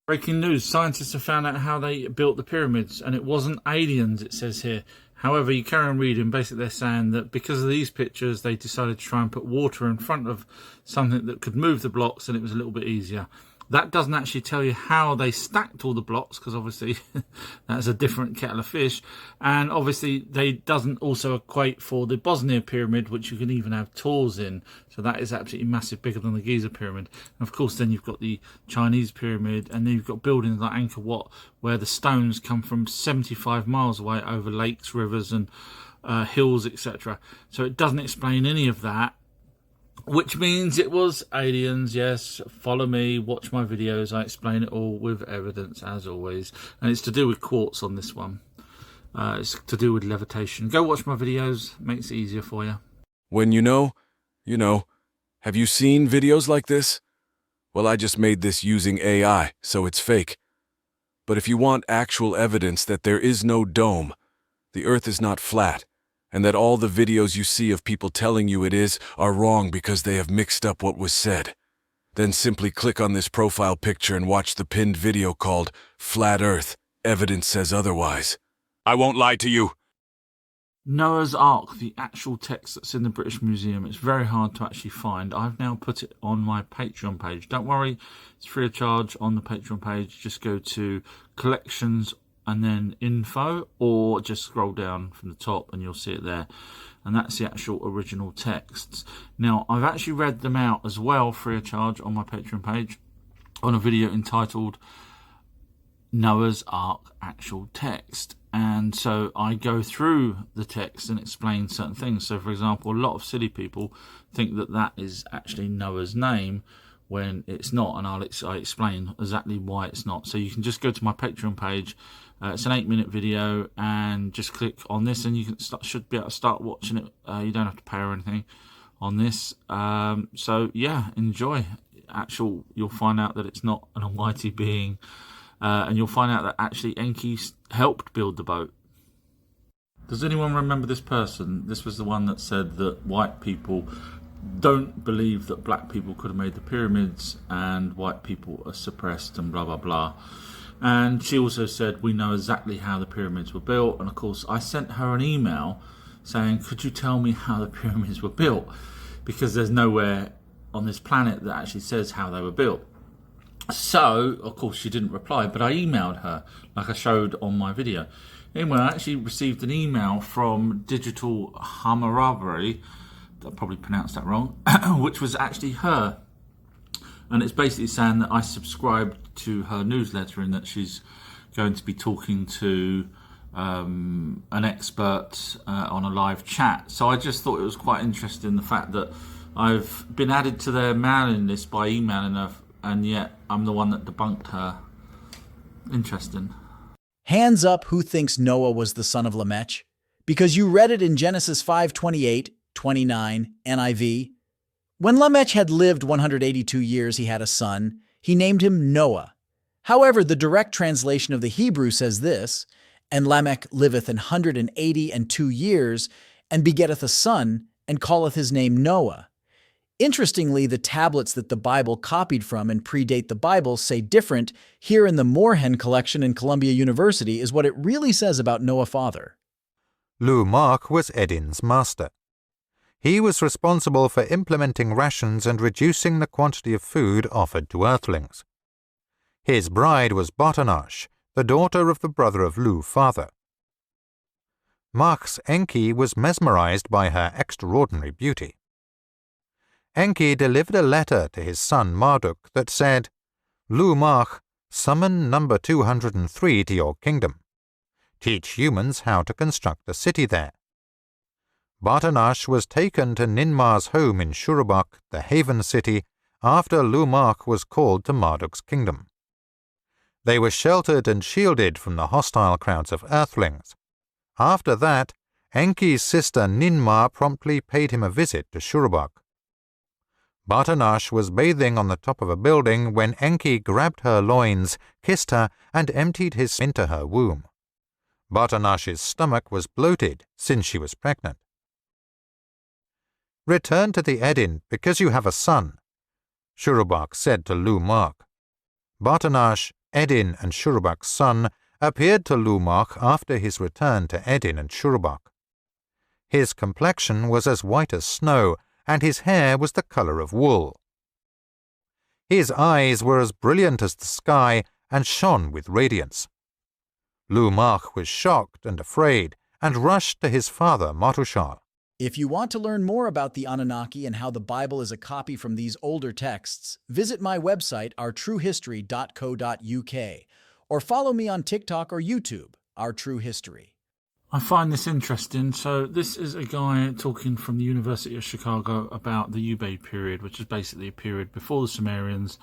Breaking news, scientists have found out how they built the pyramids, and it wasn't aliens, it says here. However, you carry on reading, basically they're saying that because of these pictures, they decided to try and put water in front of something that could move the blocks, and it was a little bit easier. That doesn't actually tell you how they stacked all the blocks, because obviously that's a different kettle of fish. And obviously they doesn't also equate for the Bosnia pyramid, which you can even have tours in. So that is absolutely massive, bigger than the Giza pyramid. And of course then you've got the Chinese pyramid, and then you've got buildings like Angkor Wat, where the stones come from 75 miles away over lakes, rivers and hills, etc. So it doesn't explain any of that. Which means it was aliens, yes. Follow me, watch my videos. I explain it all with evidence, as always. And it's to do with quartz on this one. It's to do with levitation. Go watch my videos. Makes it easier for you. When you know. Have you seen videos like this? Well, I just made this using AI, so it's fake. But if you want actual evidence that there is no dome, the Earth is not flat, and that all the videos you see of people telling you it is are wrong because they have mixed up what was said, then simply click on this profile picture and watch the pinned video called Flat Earth, Evidence Says Otherwise. I won't lie to you. Noah's Ark, the actual text that's in the British Museum. It's very hard to actually find. I've now put it on my Patreon page. Don't worry, it's free of charge on the Patreon page. Just go to collections and then info, or just scroll down from the top and you'll see it there. And that's the actual original texts. Now, I've actually read them out as well, free of charge, on my Patreon page, on a video entitled Noah's Ark Actual Text. And so I go through the text and explain certain things. So, for example, a lot of silly people think that that is actually Noah's name, when it's not, and I explain exactly why it's not. So you can just go to my Patreon page. It's an 8-minute video, and just click on this, and you can should be able to start watching it. You don't have to pay or anything on this. So yeah, enjoy. You'll find out that it's not an almighty being, and you'll find out that actually Enki helped build the boat. Does anyone remember this person? This was the one that said that white people don't believe that black people could have made the pyramids, and white people are suppressed and blah blah blah. And she also said we know exactly how the pyramids were built. And of course I sent her an email saying, could you tell me how the pyramids were built, because there's nowhere on this planet that actually says how they were built. So of course she didn't reply, but I emailed her like I showed on my video. Anyway, I actually received an email from Digital Hammurabi, I probably pronounced that wrong, which was actually her. And it's basically saying that I subscribed to her newsletter, and that she's going to be talking to an expert on a live chat. So I just thought it was quite interesting, the fact that I've been added to their mailing list by emailing her, and yet I'm the one that debunked her. Interesting. Hands up who thinks Noah was the son of Lamech, because you read it in Genesis 5:28, 29, NIV. When Lamech had lived 182 years, he had a son. He named him Noah. However, the direct translation of the Hebrew says this, and Lamech liveth 182 years, and begetteth a son, and calleth his name Noah. Interestingly, the tablets that the Bible copied from and predate the Bible say different. Here in the Moorhen collection in Columbia University is what it really says about Noah father. Lou Mark was Edin's master. He was responsible for implementing rations and reducing the quantity of food offered to earthlings. His bride was Botanash, the daughter of the brother of Lou father. Mark's Enki was mesmerized by her extraordinary beauty. Enki delivered a letter to his son Marduk that said, Lou Mark, summon number 203 to your kingdom. Teach humans how to construct a city there. Botanash was taken to Ninmar's home in Shurubak, the haven city, after Lou Mark was called to Marduk's kingdom. They were sheltered and shielded from the hostile crowds of earthlings. After that, Enki's sister Ninmar promptly paid him a visit to Shurubak. Botanash was bathing on the top of a building when Enki grabbed her loins, kissed her, and emptied his into her womb. Botanash's stomach was bloated since she was pregnant. Return to the Edin because you have a son, Shurubak said to Lou Mark. Botanash Edin and Shurubak's son, appeared to Lumach after his return to Edin and Shurubak. His complexion was as white as snow, and his hair was the color of wool. His eyes were as brilliant as the sky and shone with radiance. Lumach was shocked and afraid, and rushed to his father Matushal. If you want to learn more about the Anunnaki and how the Bible is a copy from these older texts, visit my website, ourtruehistory.co.uk, or follow me on TikTok or YouTube, Our True History. I find this interesting. So this is a guy talking from the University of Chicago about the Ube period, which is basically a period before the Sumerians,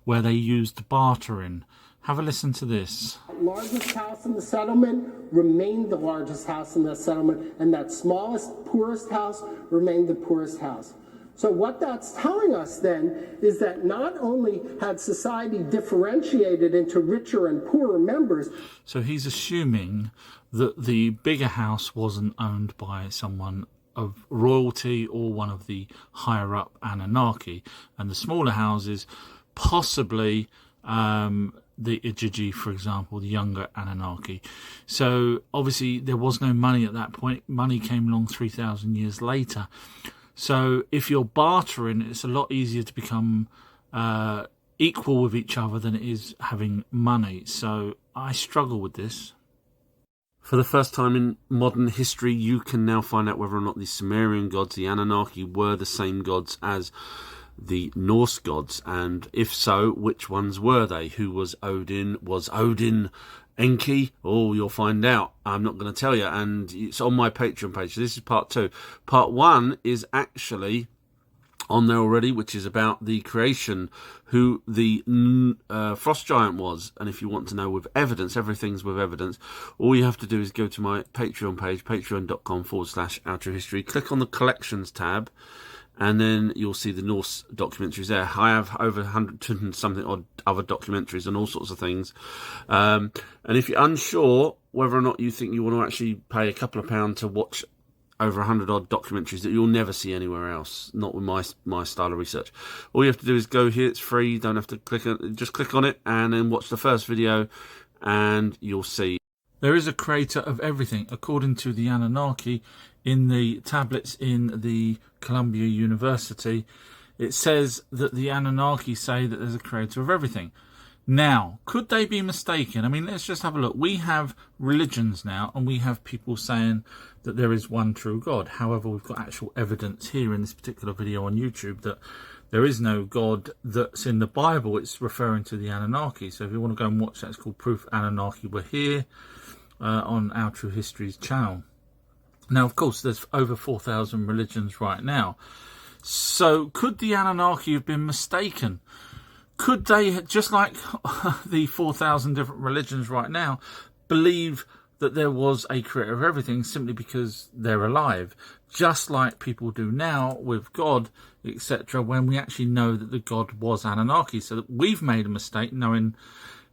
where they used bartering. Have a listen to this. The largest house in the settlement remained the largest house in the settlement, and that smallest, poorest house remained the poorest house. So what that's telling us then is that not only had society differentiated into richer and poorer members. So he's assuming that the bigger house wasn't owned by someone of royalty or one of the higher up Anunnaki, and the smaller houses possibly the Ijiji, for example, the younger Anunnaki. So obviously there was no money at that point. Money came along 3,000 years later. So if you're bartering, it's a lot easier to become equal with each other than it is having money. So I struggle with this. For the first time in modern history, you can now find out whether or not the Sumerian gods, the Anunnaki, were the same gods as the Norse gods, and if so, which ones were they? Who was Odin? Was Odin Enki? Oh, you'll find out. I'm not going to tell you, and it's on my Patreon page. So this is part 2. Part 1 is actually on there already, which is about the creation, who the frost giant was. And if you want to know with evidence, everything's with evidence, all you have to do is go to my Patreon page, patreon.com/OurTrueHistory, click on the collections tab, and then you'll see the Norse documentaries there. I have over 100 and something odd other documentaries and all sorts of things. And if you're unsure whether or not you think you want to actually pay a couple of pounds to watch over 100 odd documentaries that you'll never see anywhere else, not with my style of research, all you have to do is go here. It's free. You don't have to click on it. Just click on it and then watch the first video, and you'll see. There is a creator of everything, according to the Anunnaki. In the tablets in the Columbia University, it says that the Anunnaki say that there's a creator of everything. Now, could they be mistaken? I mean, let's just have a look. We have religions now, and we have people saying that there is one true God. However, we've got actual evidence here in this particular video on YouTube that there is no God that's in the Bible. It's referring to the Anunnaki. So if you want to go and watch that, it's called Proof Anunnaki. We're here on Our True History's channel. Now, of course, there's over 4,000 religions right now. So could the Anunnaki have been mistaken? Could they, just like the 4,000 different religions right now, believe that there was a creator of everything simply because they're alive, just like people do now with God, etc., when we actually know that the God was Anunnaki? So that we've made a mistake knowing.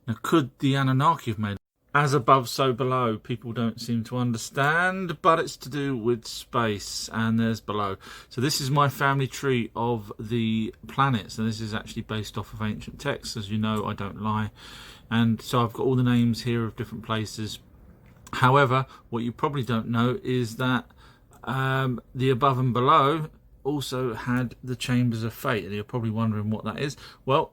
Now, could the Anunnaki have made? As above, so below. People don't seem to understand, but it's to do with space, and there's below. So this is my family tree of the planets, and this is actually based off of ancient texts. As you know, I don't lie. And so I've got all the names here of different places. However, what you probably don't know is that the above and below also had the chambers of fate, and you're probably wondering what that is. Well,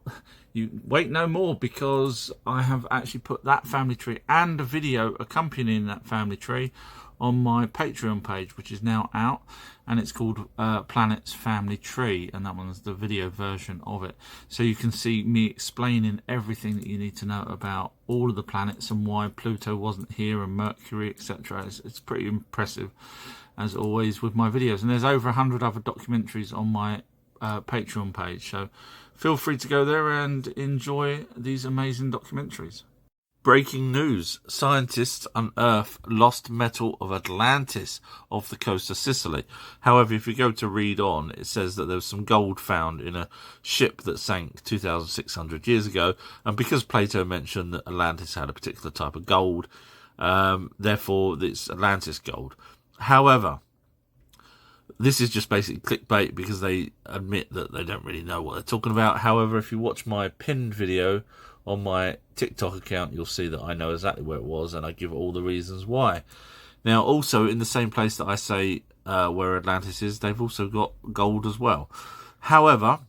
you wait no more, because I have actually put that family tree and a video accompanying that family tree on my Patreon page, which is now out, and it's called Planet's Family Tree, and that one's the video version of it. So you can see me explaining everything that you need to know about all of the planets and why Pluto wasn't here and Mercury, etc. It's pretty impressive, as always, with my videos. And there's over 100 other documentaries on my Patreon page, so feel free to go there and enjoy these amazing documentaries. Breaking news. Scientists unearth lost metal of Atlantis off the coast of Sicily. However, if you go to read on, it says that there was some gold found in a ship that sank 2,600 years ago. And because Plato mentioned that Atlantis had a particular type of gold, therefore it's Atlantis gold. However, this is just basically clickbait, because they admit that they don't really know what they're talking about. However, if you watch my pinned video on my TikTok account, you'll see that I know exactly where it was, and I give all the reasons why. Now, also, in the same place that I say where Atlantis is, they've also got gold as well. However,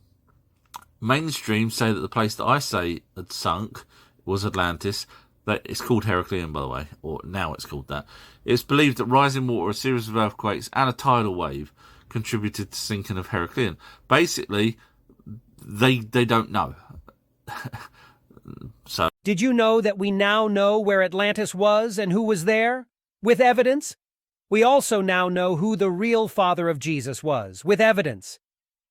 mainstream say that the place that I say had sunk was Atlantis. That it's called Heraclean, by the way, or now it's called that. It's believed that rising water, a series of earthquakes, and a tidal wave contributed to sinking of Heraclean. Basically, they don't know. So, Did you know that we now know where Atlantis was and who was there? With evidence? We also now know who the real father of Jesus was, with evidence.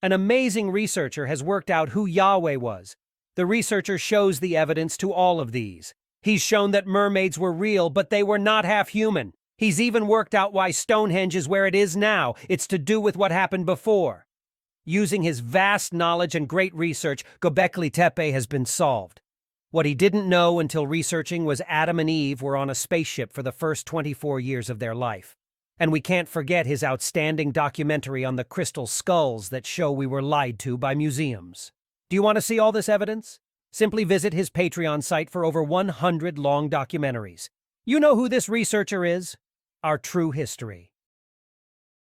An amazing researcher has worked out who Yahweh was. The researcher shows the evidence to all of these. He's shown that mermaids were real, but they were not half human. He's even worked out why Stonehenge is where it is now. It's to do with what happened before. Using his vast knowledge and great research, Göbekli Tepe has been solved. What he didn't know until researching was Adam and Eve were on a spaceship for the first 24 years of their life. And we can't forget his outstanding documentary on the crystal skulls that show we were lied to by museums. Do you want to see all this evidence? Simply visit his Patreon site for over 100 long documentaries. You know who this researcher is? Our true history.